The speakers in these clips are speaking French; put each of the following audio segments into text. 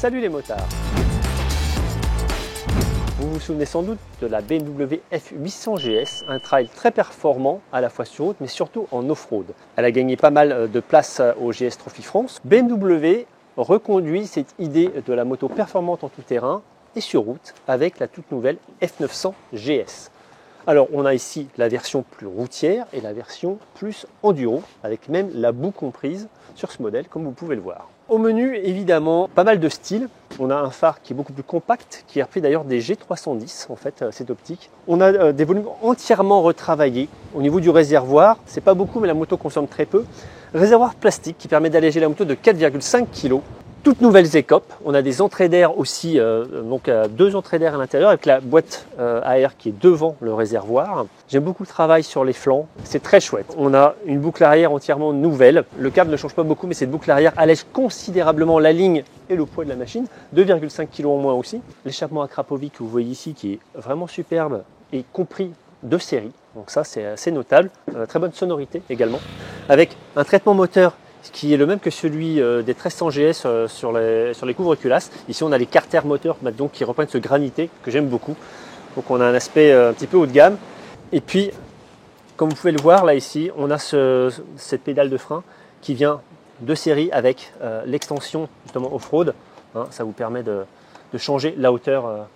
Salut les motards! Vous vous souvenez sans doute de la BMW F800 GS, un trail très performant à la fois sur route mais surtout en off-road. Elle a gagné pas mal de place au GS Trophy France. BMW reconduit cette idée de la moto performante en tout terrain et sur route avec la toute nouvelle F900 GS. Alors on a ici la version plus routière et la version plus enduro avec même la boue comprise sur ce modèle comme vous pouvez le voir. Au menu évidemment pas mal de styles. On a un phare qui est beaucoup plus compact, qui est repris d'ailleurs des G310 en fait, cette optique. On a des volumes entièrement retravaillés. Au niveau du réservoir, c'est pas beaucoup mais la moto consomme très peu. Réservoir plastique qui permet d'alléger la moto de 4,5 kg. Toutes nouvelles écopes, on a des entrées d'air aussi, donc 2 entrées d'air à l'intérieur avec la boîte à air qui est devant le réservoir. J'aime beaucoup le travail sur les flancs, c'est très chouette. On a une boucle arrière entièrement nouvelle. Le câble ne change pas beaucoup mais cette boucle arrière allège considérablement la ligne et le poids de la machine. 2,5 kg en moins aussi. L'échappement à Krapovic que vous voyez ici qui est vraiment superbe et compris de série. Donc ça c'est assez notable. Très bonne sonorité également. Avec un traitement moteur qui est le même que celui des 1300 GS sur les couvre-culasses. Ici on a les carters moteurs donc, qui reprennent ce granité que j'aime beaucoup. Donc on a un aspect un petit peu haut de gamme. Et puis comme vous pouvez le voir là ici, on a cette pédale de frein qui vient de série avec l'extension justement off-road. Hein, ça vous permet de changer la hauteur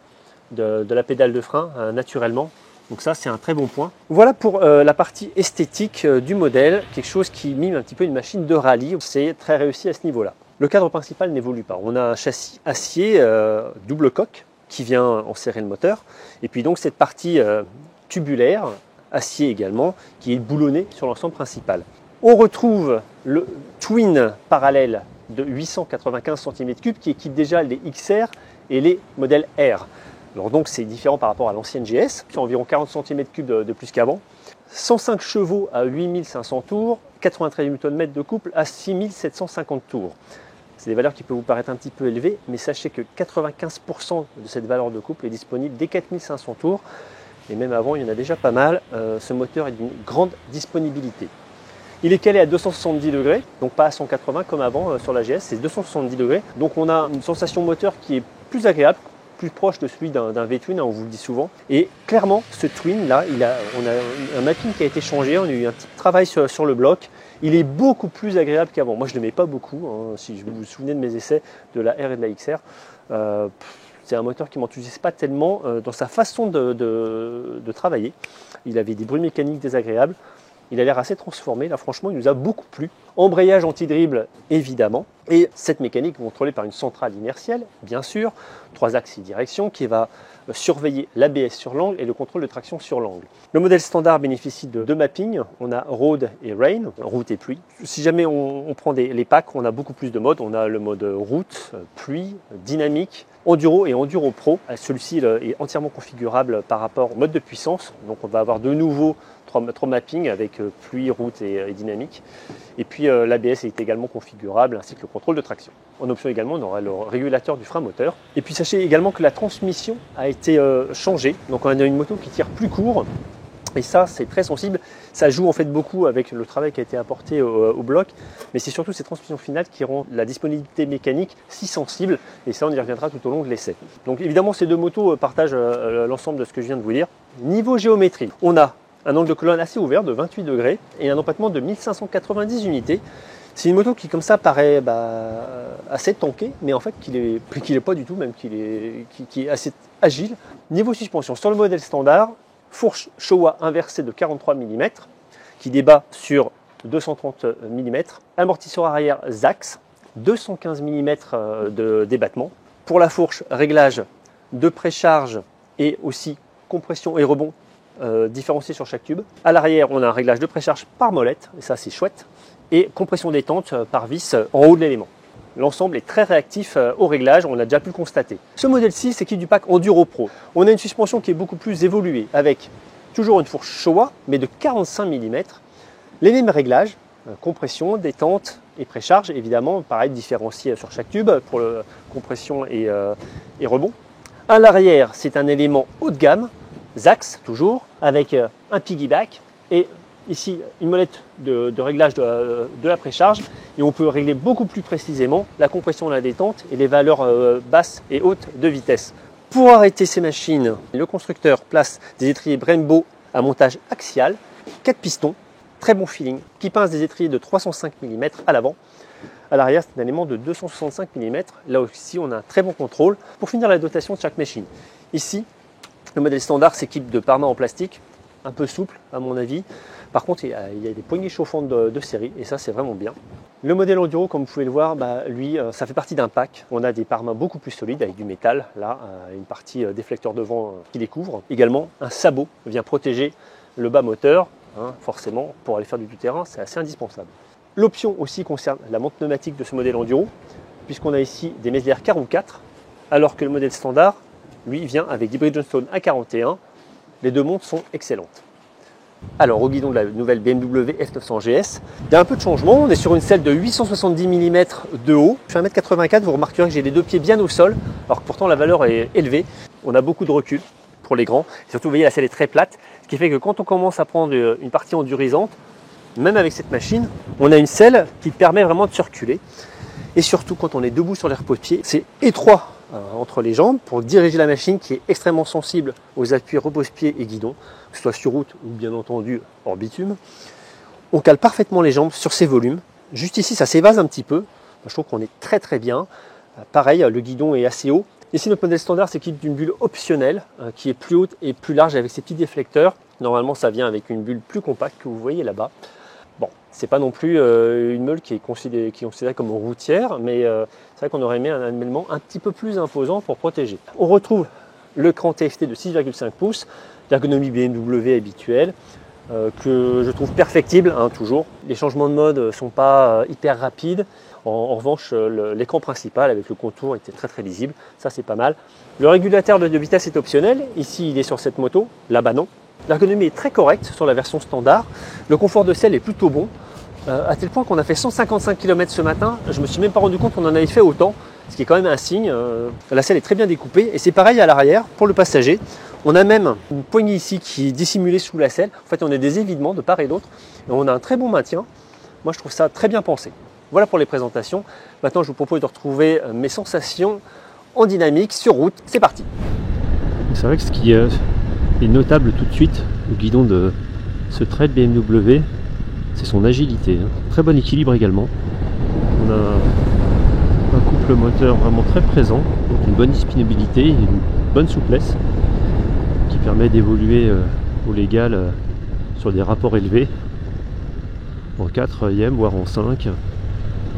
de la pédale de frein naturellement. Donc ça c'est un très bon point. Voilà pour la partie esthétique du modèle, quelque chose qui mime un petit peu une machine de rallye. C'est très réussi à ce niveau-là. Le cadre principal n'évolue pas. On a un châssis acier double coque qui vient enserrer le moteur. Et puis donc cette partie tubulaire, acier également, qui est boulonnée sur l'ensemble principal. On retrouve le twin parallèle de 895 cm3 qui équipe déjà les XR et les modèles R. Alors donc c'est différent par rapport à l'ancienne GS, qui a environ 40 cm3 de plus qu'avant. 105 chevaux à 8500 tours, 93 Nm de couple à 6750 tours. C'est des valeurs qui peuvent vous paraître un petit peu élevées, mais sachez que 95% de cette valeur de couple est disponible dès 4500 tours. Et même avant, il y en a déjà pas mal. Ce moteur est d'une grande disponibilité. Il est calé à 270 degrés, donc pas à 180 comme avant sur la GS, c'est 270 degrés. Donc on a une sensation moteur qui est plus agréable, plus proche de celui d'un V-Twin, on vous le dit souvent. Et clairement, ce Twin là, on a un mapping qui a été changé, on a eu un petit travail sur le bloc. Il est beaucoup plus agréable qu'avant. Moi, je ne l'aimais pas beaucoup, hein, si je vous souvenez de mes essais de la R et de la XR. C'est un moteur qui ne m'enthousiasme pas tellement dans sa façon de travailler. Il avait des bruits mécaniques désagréables. Il a l'air assez transformé, là franchement il nous a beaucoup plu. Embrayage anti-dribble évidemment, et cette mécanique contrôlée par une centrale inertielle, bien sûr, 3 axes 6 directions qui va surveiller l'ABS sur l'angle et le contrôle de traction sur l'angle. Le modèle standard bénéficie de 2 mappings, on a Road et Rain, route et pluie. Si jamais on prend les packs, on a beaucoup plus de modes, on a le mode route, pluie, dynamique, Enduro et Enduro Pro. Celui-ci est entièrement configurable par rapport au mode de puissance, donc on va avoir de nouveau 3 mappings avec pluie, route et dynamique. Et puis l'ABS est également configurable ainsi que le contrôle de traction. En option également, on aura le régulateur du frein moteur. Et puis sachez également que la transmission a été changée. Donc on a une moto qui tire plus court. Et ça, c'est très sensible. Ça joue en fait beaucoup avec le travail qui a été apporté au bloc. Mais c'est surtout ces transmissions finales qui rend la disponibilité mécanique si sensible. Et ça, on y reviendra tout au long de l'essai. Donc évidemment, ces deux motos partagent l'ensemble de ce que je viens de vous dire. Niveau géométrie, on a un angle de colonne assez ouvert de 28 degrés et un empattement de 1590 unités. C'est une moto qui comme ça paraît assez tankée, mais en fait qu'il est pas du tout, même qui est assez agile. Niveau suspension, sur le modèle standard, fourche Showa inversée de 43 mm qui débat sur 230 mm, amortisseur arrière Zax, 215 mm de débattement. Pour la fourche, réglage de précharge et aussi compression et rebond différencié sur chaque tube. À l'arrière, on a un réglage de précharge par molette, et ça c'est chouette, et compression détente par vis en haut de l'élément. L'ensemble est très réactif au réglage, on a déjà pu le constater. Ce modèle-ci s'équipe du pack Enduro Pro. On a une suspension qui est beaucoup plus évoluée, avec toujours une fourche Showa, mais de 45 mm, les mêmes réglages, compression, détente et précharge, évidemment, pareil, différencié sur chaque tube pour compression et rebond. À l'arrière, c'est un élément haut de gamme, Zax toujours, avec un piggyback et ici une molette de réglage de la précharge et on peut régler beaucoup plus précisément la compression, la détente et les valeurs basses et hautes de vitesse. Pour arrêter ces machines, le constructeur place des étriers Brembo à montage axial, 4 pistons, très bon feeling, qui pince des étriers de 305 mm à l'avant. À l'arrière, c'est un élément de 265 mm. Là aussi, on a un très bon contrôle. Pour finir la dotation de chaque machine, ici, le modèle standard s'équipe de pare-mains en plastique, un peu souple à mon avis. Par contre, il y a des poignées chauffantes de série et ça, c'est vraiment bien. Le modèle Enduro, comme vous pouvez le voir, lui, ça fait partie d'un pack. On a des pare-mains beaucoup plus solides avec du métal, là, une partie déflecteur de vent qui les couvre. Également, un sabot vient protéger le bas moteur, forcément, pour aller faire du tout-terrain, c'est assez indispensable. L'option aussi concerne la montre pneumatique de ce modèle Enduro, puisqu'on a ici des Mezler Carou 4, alors que le modèle standard, lui, vient avec des Bridgestone A41. Les deux montres sont excellentes. Alors, au guidon de la nouvelle BMW F900 GS, il y a un peu de changement. On est sur une selle de 870 mm de haut. Je fais 1m84, vous remarquerez que j'ai les deux pieds bien au sol, alors que pourtant la valeur est élevée. On a beaucoup de recul pour les grands. Et surtout, vous voyez, la selle est très plate, ce qui fait que quand on commence à prendre une partie endurisante, même avec cette machine, on a une selle qui permet vraiment de circuler. Et surtout, quand on est debout sur les repose-pieds, c'est étroit entre les jambes pour diriger la machine qui est extrêmement sensible aux appuis repose-pieds et guidon, que ce soit sur route ou bien entendu hors bitume. On cale parfaitement les jambes sur ces volumes. Juste ici, ça s'évase un petit peu. Je trouve qu'on est très très bien. Pareil, le guidon est assez haut. Ici, notre modèle standard s'équipe d'une bulle optionnelle qui est plus haute et plus large avec ses petits déflecteurs. Normalement, ça vient avec une bulle plus compacte que vous voyez là-bas. Bon, c'est pas non plus une meule qui est considérée comme routière, mais c'est vrai qu'on aurait aimé un élément un petit peu plus imposant pour protéger. On retrouve l'écran TFT de 6,5 pouces, l'ergonomie BMW habituelle, que je trouve perfectible, toujours. Les changements de mode ne sont pas hyper rapides. En revanche, l'écran principal avec le contour était très très lisible, ça c'est pas mal. Le régulateur de vitesse est optionnel, ici il est sur cette moto, là-bas non. L'ergonomie est très correcte sur la version standard. Le confort de selle est plutôt bon, à tel point qu'on a fait 155 km ce matin. Je ne me suis même pas rendu compte qu'on en avait fait autant, ce qui est quand même un signe. La selle est très bien découpée et c'est pareil à l'arrière pour le passager. On a même une poignée ici qui est dissimulée sous la selle. En fait, on a des évidements de part et d'autre et on a un très bon maintien. Moi, je trouve ça très bien pensé. Voilà pour les présentations. Maintenant, je vous propose de retrouver mes sensations en dynamique sur route. C'est parti. C'est vrai que ce qui est notable tout de suite au guidon de ce Trail BMW, c'est son agilité, très bon équilibre également. On a un couple moteur vraiment très présent, donc une bonne disponibilité, une bonne souplesse qui permet d'évoluer au légal sur des rapports élevés en 4e voire en 5.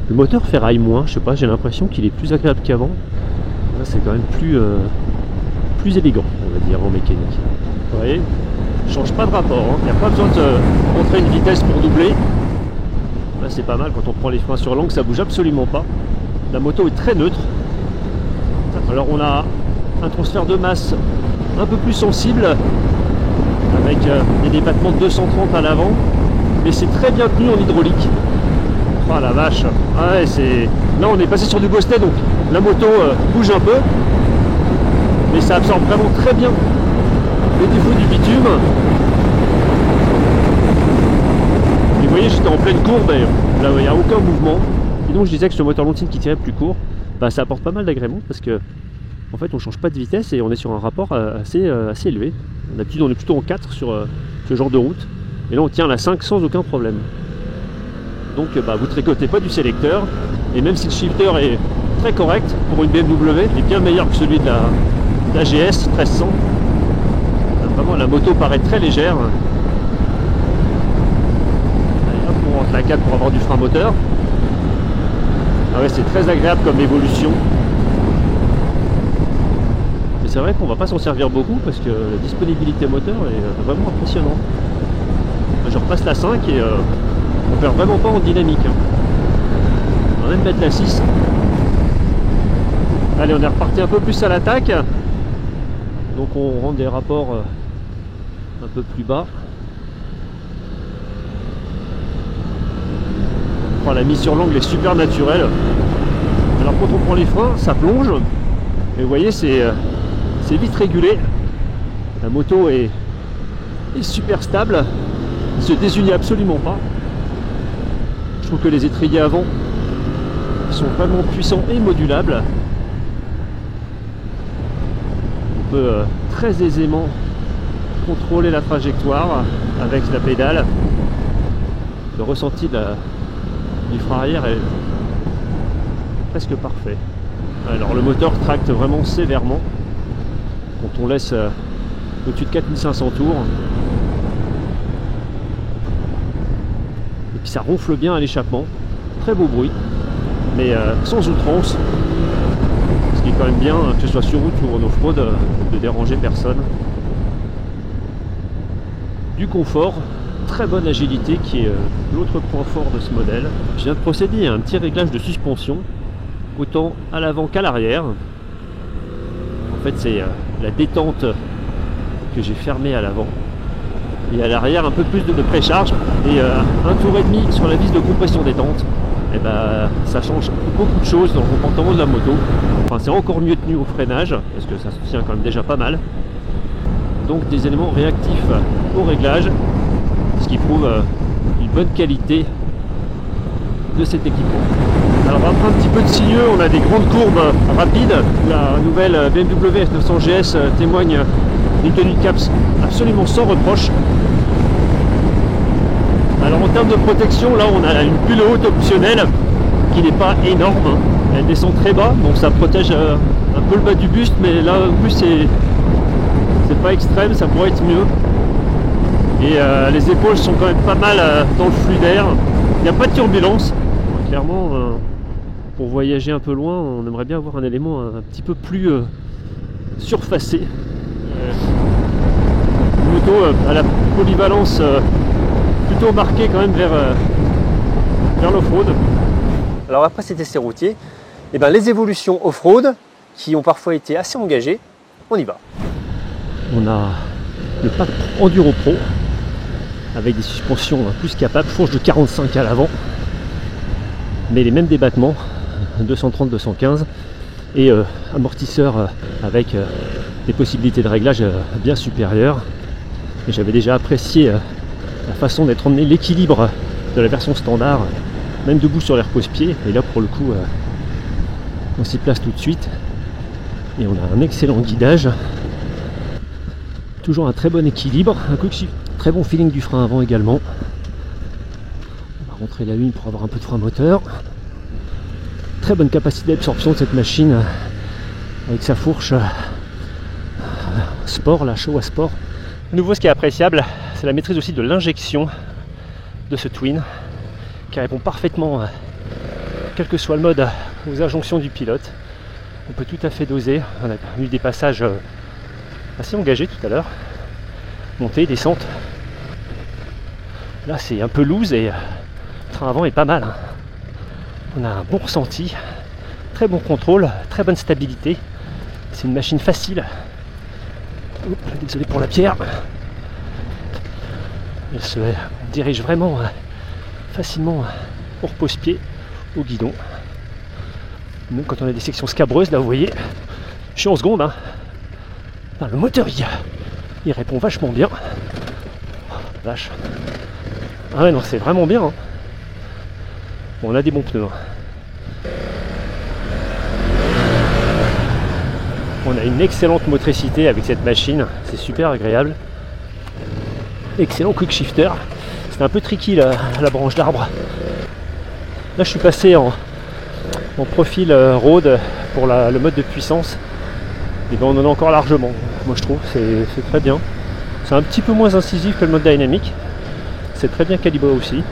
Le moteur ferraille moins, je sais pas, j'ai l'impression qu'il est plus agréable qu'avant. Là c'est quand même plus élégant, on va dire, en mécanique. Vous voyez, ne change pas de rapport, il n'y a pas besoin de montrer une vitesse pour doubler. Là c'est pas mal, quand on prend les freins sur l'angle, ça bouge absolument pas. La moto est très neutre. Alors on a un transfert de masse un peu plus sensible, avec des débattements de 230 à l'avant, mais c'est très bien tenu en hydraulique. Oh la vache, ouais, là on est passé sur du ghostet, donc la moto bouge un peu, mais ça absorbe vraiment très bien les défauts du bitume. Et vous voyez, j'étais en pleine courbe et là il n'y a aucun mouvement. Et donc je disais que ce moteur Longines qui tirait plus court, ça apporte pas mal d'agrément parce que en fait on change pas de vitesse et on est sur un rapport assez élevé. D'habitude on est plutôt en 4 sur ce genre de route, et là on tient la 5 sans aucun problème. Donc vous ne tricotez pas du sélecteur, et même si le shifter est très correct pour une BMW, il est bien meilleur que celui de la GS 1300. Vraiment la moto paraît très légère. Allez hop, on rentre la 4 pour avoir du frein moteur. Ah ouais, c'est très agréable comme évolution. Mais c'est vrai qu'on va pas s'en servir beaucoup parce que la disponibilité moteur est vraiment impressionnante. Je repasse la 5 et on perd vraiment pas en dynamique. On va même mettre la 6. Allez, on est reparti un peu plus à l'attaque. Donc on rentre des rapports un peu plus bas. Oh, la mise sur l'angle est super naturelle. Alors quand on prend les freins, ça plonge. Et vous voyez, c'est vite régulé. La moto est super stable. Il se désunit absolument pas. Je trouve que les étriers avant sont vraiment puissants et modulables. On peut très aisément contrôler la trajectoire avec la pédale. Le ressenti du frein arrière est presque parfait. Alors le moteur tracte vraiment sévèrement quand on laisse au-dessus de 4500 tours. Et puis ça ronfle bien à l'échappement. Très beau bruit, mais sans outrance. Ce qui est quand même bien, que ce soit sur route ou en off-road, de déranger personne. Du confort, très bonne agilité qui est l'autre point fort de ce modèle. Je viens de procéder à un petit réglage de suspension, autant à l'avant qu'à l'arrière. En fait, c'est la détente que j'ai fermée à l'avant. Et à l'arrière, un peu plus de précharge et un tour et demi sur la vis de compression détente. Et ben, ça change beaucoup de choses dans le comportement de la moto. Enfin, c'est encore mieux tenu au freinage parce que ça se tient quand même déjà pas mal. Donc des éléments réactifs au réglage, ce qui prouve une bonne qualité de cet équipement. Alors après un petit peu de sinueux, on a des grandes courbes rapides. La nouvelle BMW F900 GS témoigne d'une tenue de caps absolument sans reproche. Alors en termes de protection, là on a une bulle haute optionnelle qui n'est pas énorme. Elle descend très bas, donc ça protège un peu le bas du buste, mais là en plus c'est pas extrême, ça pourrait être mieux. Et les épaules sont quand même pas mal dans le flux d'air. Il n'y a pas de turbulence. Clairement, pour voyager un peu loin, on aimerait bien avoir un élément un petit peu plus surfacé. Une moto à la polyvalence plutôt marquée quand même vers l'off-road. Alors après cet essai routier, eh ben, les évolutions off-road qui ont parfois été assez engagées, on y va. On a le pack Enduro Pro avec des suspensions plus capables, fourche de 45 à l'avant, mais les mêmes débattements, 230-215, et amortisseur avec des possibilités de réglage bien supérieures. Et j'avais déjà apprécié la façon d'être emmené, l'équilibre de la version standard, même debout sur les repose-pieds. Et là pour le coup, on s'y place tout de suite et on a un excellent guidage. Toujours un très bon équilibre, un quick shift, très bon feeling du frein avant également. On va rentrer la une pour avoir un peu de frein moteur. Très bonne capacité d'absorption de cette machine avec sa fourche sport, la Showa Sport. À nouveau, ce qui est appréciable, c'est la maîtrise aussi de l'injection de ce Twin qui répond parfaitement, quel que soit le mode, aux injonctions du pilote. On peut tout à fait doser. On a eu des passages assez engagé tout à l'heure, montée, descente. Là c'est un peu loose et le train avant est pas mal. On a un bon ressenti, très bon contrôle, très bonne stabilité. C'est une machine facile. Oups, désolé pour la pierre. Elle se dirige vraiment facilement au repose-pied, au guidon. Même quand on a des sections scabreuses, là vous voyez, je suis en seconde. Le moteur il répond vachement bien. Vache. Ah ouais non, c'est vraiment bien. Bon, on a des bons pneus. On a une excellente motricité avec cette machine, c'est super agréable. Excellent quick shifter. C'était un peu tricky la branche d'arbre. Là je suis passé en profil road pour le mode de puissance. Et ben on en a encore largement, moi je trouve, c'est très bien. C'est un petit peu moins incisif que le mode dynamique. C'est très bien calibré aussi.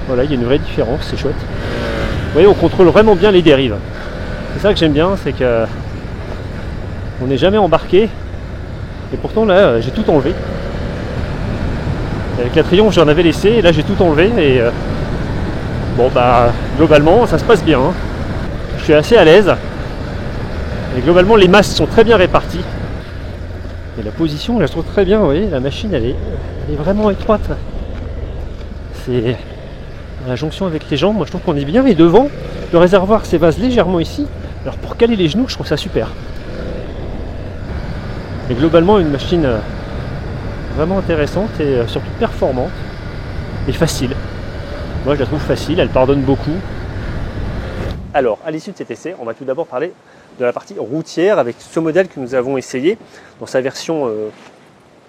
Voilà, il y a une vraie différence, c'est chouette. Vous voyez, on contrôle vraiment bien les dérives. C'est ça que j'aime bien, c'est que on n'est jamais embarqué. Et pourtant là, j'ai tout enlevé. Avec la Triumph, j'en avais laissé, et là j'ai tout enlevé. Et bon bah, globalement, ça se passe bien. Je suis assez à l'aise. Et globalement les masses sont très bien réparties. Et la position, je la trouve très bien, vous voyez, la machine elle est vraiment étroite. C'est la jonction avec les jambes, moi je trouve qu'on est bien. Et devant, le réservoir s'évase légèrement ici. Alors pour caler les genoux, je trouve ça super. Et globalement une machine vraiment intéressante et surtout performante et facile. Moi je la trouve facile, elle pardonne beaucoup. Alors à l'issue de cet essai, on va tout d'abord parler de la partie routière avec ce modèle que nous avons essayé dans sa version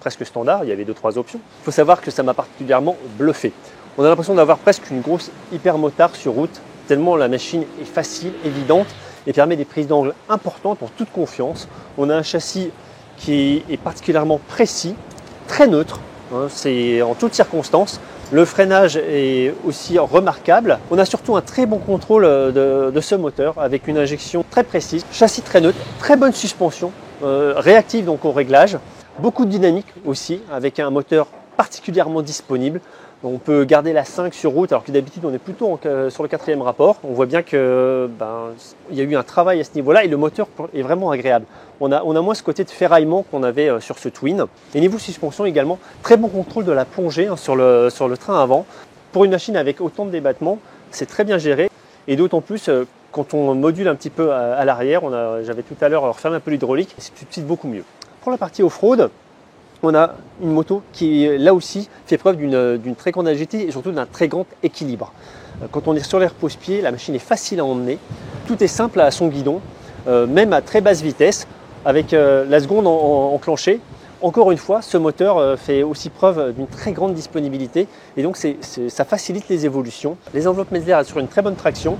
presque standard, il y avait 2-3 options. Il faut savoir que ça m'a particulièrement bluffé. On a l'impression d'avoir presque une grosse hypermotard sur route, tellement la machine est facile, évidente et permet des prises d'angle importantes en toute confiance. On a un châssis qui est particulièrement précis, très neutre, hein, c'est en toutes circonstances. Le freinage est aussi remarquable. On a surtout un très bon contrôle de ce moteur avec une injection très précise, châssis très neutre, très bonne suspension, réactive donc au réglage, beaucoup de dynamique aussi avec un moteur particulièrement disponible. On peut garder la 5 sur route alors que d'habitude on est plutôt sur le 4e rapport. On voit bien que il y a eu un travail à ce niveau-là et le moteur est vraiment agréable. On a moins ce côté de ferraillement qu'on avait sur ce Twin. Et niveau suspension également, très bon contrôle de la plongée sur le train avant. Pour une machine avec autant de débattements, c'est très bien géré et d'autant plus quand on module un petit peu à l'arrière. J'avais tout à l'heure refermé un peu l'hydraulique, c'est tout de suite beaucoup mieux. Pour la partie off-road, on a une moto qui, là aussi, fait preuve d'une très grande agilité et surtout d'un très grand équilibre. Quand on est sur les repose-pieds, la machine est facile à emmener. Tout est simple à son guidon, même à très basse vitesse, avec la seconde enclenchée. Encore une fois, ce moteur fait aussi preuve d'une très grande disponibilité et donc ça facilite les évolutions. Les enveloppes Mezler assurent une très bonne traction.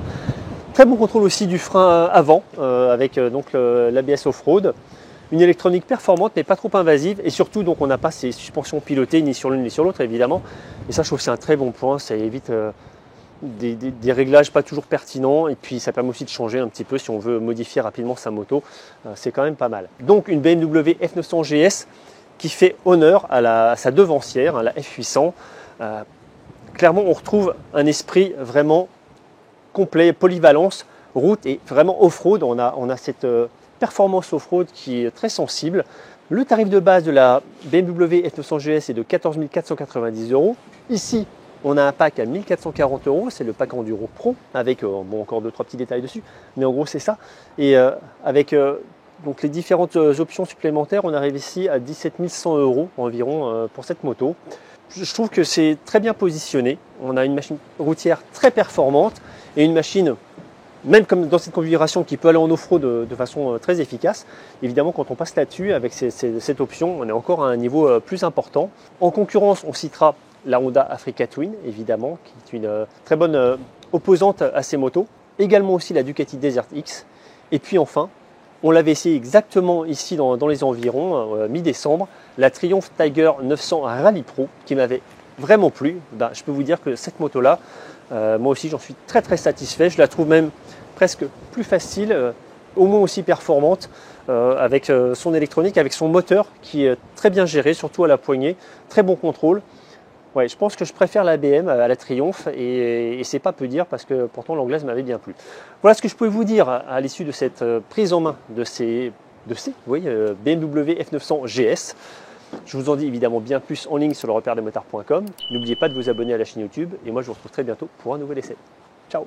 Très bon contrôle aussi du frein avant, avec donc l'ABS off-road. Une électronique performante mais pas trop invasive et surtout donc on n'a pas ces suspensions pilotées ni sur l'une ni sur l'autre évidemment et ça je trouve que c'est un très bon point, ça évite des réglages pas toujours pertinents et puis ça permet aussi de changer un petit peu si on veut modifier rapidement sa moto, c'est quand même pas mal. Donc une BMW F900 GS qui fait honneur à sa devancière, la F800. Clairement on retrouve un esprit vraiment complet, polyvalence, route et vraiment off-road, on a cette performance off-road qui est très sensible. Le tarif de base de la BMW F900 GS est de 14 490 €. Ici, on a un pack à 1 440 €, c'est le pack Enduro Pro, avec encore 2-3 petits détails dessus, mais en gros c'est ça. Et avec donc les différentes options supplémentaires, on arrive ici à 17 100 € environ pour cette moto. Je trouve que c'est très bien positionné. On a une machine routière très performante et une machine même comme dans cette configuration qui peut aller en off-road de façon très efficace. Évidemment, quand on passe là-dessus, avec cette option, on est encore à un niveau plus important. En concurrence, on citera la Honda Africa Twin, évidemment, qui est une très bonne opposante à ces motos. Également aussi la Ducati Desert X. Et puis enfin, on l'avait essayé exactement ici dans les environs, mi-décembre, la Triumph Tiger 900 Rally Pro, qui m'avait vraiment plu. Je peux vous dire que cette moto-là, moi aussi j'en suis très très satisfait. Je la trouve même presque plus facile, au moins aussi performante, avec son électronique, avec son moteur qui est très bien géré, surtout à la poignée, très bon contrôle. Ouais, je pense que je préfère la BM à la Triumph et c'est pas peu dire parce que pourtant l'anglaise m'avait bien plu. Voilà ce que je pouvais vous dire à l'issue de cette prise en main de ces BMW F900 GS. Je vous en dis évidemment bien plus en ligne sur le repère des motards.com. N'oubliez pas de vous abonner à la chaîne YouTube et moi je vous retrouve très bientôt pour un nouvel essai. Ciao!